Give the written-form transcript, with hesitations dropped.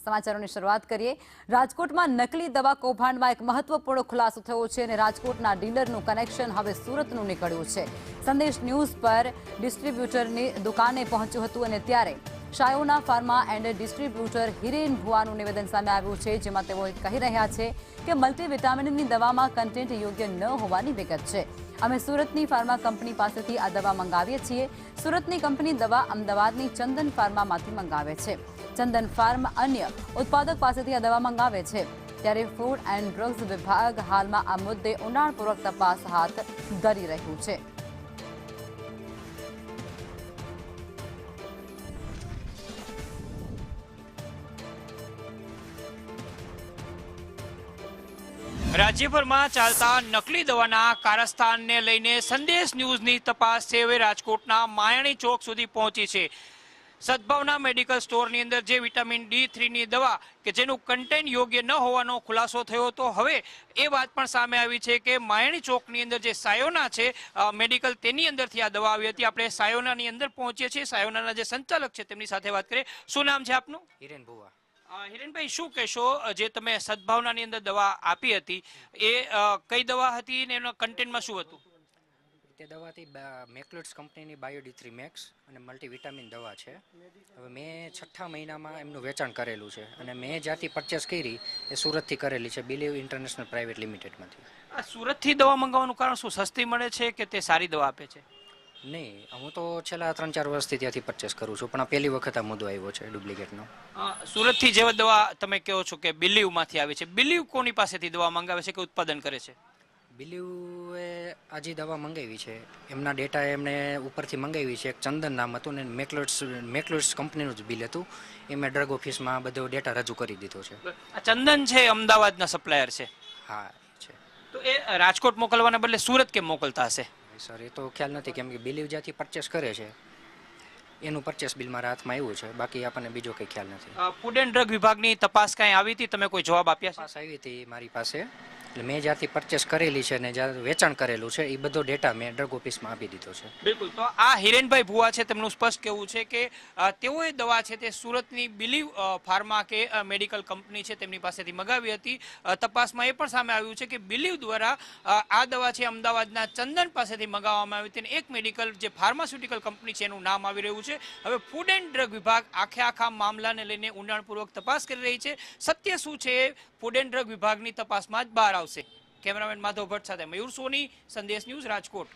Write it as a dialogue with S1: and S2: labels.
S1: સમાચારોની શરૂઆત કરીએ। રાજકોટમાં નકલી દવા કૌભાંડમાં એક મહત્વપૂર્ણ ખુલાસો થયો છે અને રાજકોટના ડીલરનું કનેક્શન હવે સુરતનું નીકળ્યું છે। સંદેશ ન્યૂઝ પર ડિસ્ટ્રીબ્યુટરની દુકાને પહોંચ્યું હતું અને ત્યારે Sayona pharma and distributor Hiren ભુવાનું નિવેદન સામે આવ્યું છે, જેમાં તેઓ કહી રહ્યા છે કે મલ્ટીવિટામિનની દવામાં કન્ટેન્ટ યોગ્ય ન હોવાની વિગત છે। અમે સુરતની ફાર્મા કંપની પાસેથી આ દવા મંગાવીએ છીએ। સુરતની કંપની દવા અમદાવાદની ચંદન ફાર્મામાંથી મંગાવે છે। ચંદન ફાર્મ અન્ય ઉત્પાદક પાસેથી આ દવા મંગાવે છે। ત્યારે ફૂડ એન્ડ ડ્રગ્સ વિભાગ હાલમાં આ મુદ્દે ઊંડાણપૂર્વક તપાસ હાથ ધરી રહ્યું છે।
S2: રાજ્યભરમાં ચાલતા નકલી દવાના કારસ્તાનને લઈને સંદેશ ન્યૂઝની તપાસ છે હવે રાજકોટના માયાણી ચોક સુધી પહોંચી છે। સદભાવના મેડિકલ સ્ટોરની અંદર જે વિટામિન D3ની દવા કે જેનું કન્ટેન્ટ યોગ્ય ન હોવાનો ખુલાસો થયો તો હવે એ વાત પણ સામે આવી છે કે માયાણી ચોકની અંદર જે સાયોના છે મેડિકલ તેની અંદરથી આ દવા આવી હતી। આપણે સાયોનાની અંદર પહોંચીએ છીએ। સાયોનાના જે સંચાલક છે તેમની સાથે વાત કરીએ। શું નામ છે આપનું?
S3: હિરેન ભુવા।
S2: હિરેનભાઈ, શું કહેશો, જે તમે સદભાવનાની અંદર દવા આપી હતી એ કઈ દવા હતી ને એના કન્ટેન્ટમાં શું હતું?
S3: તે દવા હતી મેક્લોડ્સ કંપનીની બાયો D3 મેક્સ અને મલ્ટીવિટામિન દવા છે। હવે મેં 6થા મહિનામાં એમનું વેચાણ કરેલું છે અને મેં જ્યાંથી પરચેસ કરી એ સુરતથી કરેલી છે, બિલીવ ઇન્ટરનેશનલ પ્રાઇવેટ લિમિટેડમાંથી।
S2: આ સુરતથી દવા મંગાવવાનું કારણ શું? સસ્તી મળે છે કે તે સારી દવા આપે છે?
S3: નહીં, હું તો છેલ્લા 3-4 વર્ષથી ત્યાંથી પરચેસ કરું છું, પણ આ પહેલી વખત આ મુદ્દો આવ્યો છે ડુપ્લિકેટનો।
S2: સુરતથી જેવા દવા તમે કહો છો કે બિલીવમાંથી આવે છે, બિલીવ કોની પાસેથી દવા મંગાવે છે કે ઉત્પાદન કરે છે?
S3: બિલીવે આજે દવા મંગાવી છે, એમના ડેટા એમને ઉપરથી મંગાવી છે। એક ચંદન નામ હતું ને મેક્લોડ્સ કંપનીનું જ બિલ હતું, એ મેં ડ્રગ ઓફિસમાં બધો ડેટા રજૂ કરી દીધો છે।
S2: આ ચંદન છે અમદાવાદના સપ્લાયર છે?
S3: હા છે।
S2: તો એ રાજકોટ મોકલવાના બદલે સુરત કેમ મોકલતા હશે?
S3: સર એ તો ખ્યાલ નથી, કેમ કે બિલીવ જ્યાંથી પરચેસ કરે છે એનું પરચેસ બિલ મારા હાથમાં આવ્યું છે, બાકી આપણને બીજો કંઈ ખ્યાલ નથી।
S2: ફૂડ એન્ડ ડ્રગ વિભાગની તપાસ કાંઈ આવી હતી? તમે કોઈ જવાબ આપ્યા છે?
S3: તપાસ આવી હતી મારી પાસે, એટલે મેં જ્યાંથી પરચેસ કરેલી છે ને જ્યાં વેચાણ કરેલું છે એ બધો ડેટા મેં ડ્રગ ઓફિસમાં આપી દીધો છે।
S2: બિલકુલ। તો આ હિરેનભાઈ ભુવા છે, તેમનું સ્પષ્ટ કહેવું છે કે તેઓએ દવા છે તે સુરતની બિલીવ ફાર્મા કે મેડિકલ કંપની છે તેમની પાસેથી મગાવી હતી। તપાસમાં એ પણ સામે આવ્યું છે કે બિલીવ દ્વારા આ દવા છે અમદાવાદના ચંદન પાસેથી મગાવવામાં આવી હતી અને એક મેડિકલ જે ફાર્માસ્યુટિકલ કંપની છે એનું નામ આવી રહ્યું છે। હવે ફૂડ એન્ડ ડ્રગ વિભાગ આખા મામલાને લઈને ઊંડાણપૂર્વક તપાસ કરી રહી છે। સત્ય શું છે એ ફૂડ એન્ડ ડ્રગ વિભાગની તપાસમાં જ બહાર આવશે। કેમેરામેન માધવ ભટ્ટ સાથે મયુર સોની, સંદેશ ન્યૂઝ, રાજકોટ।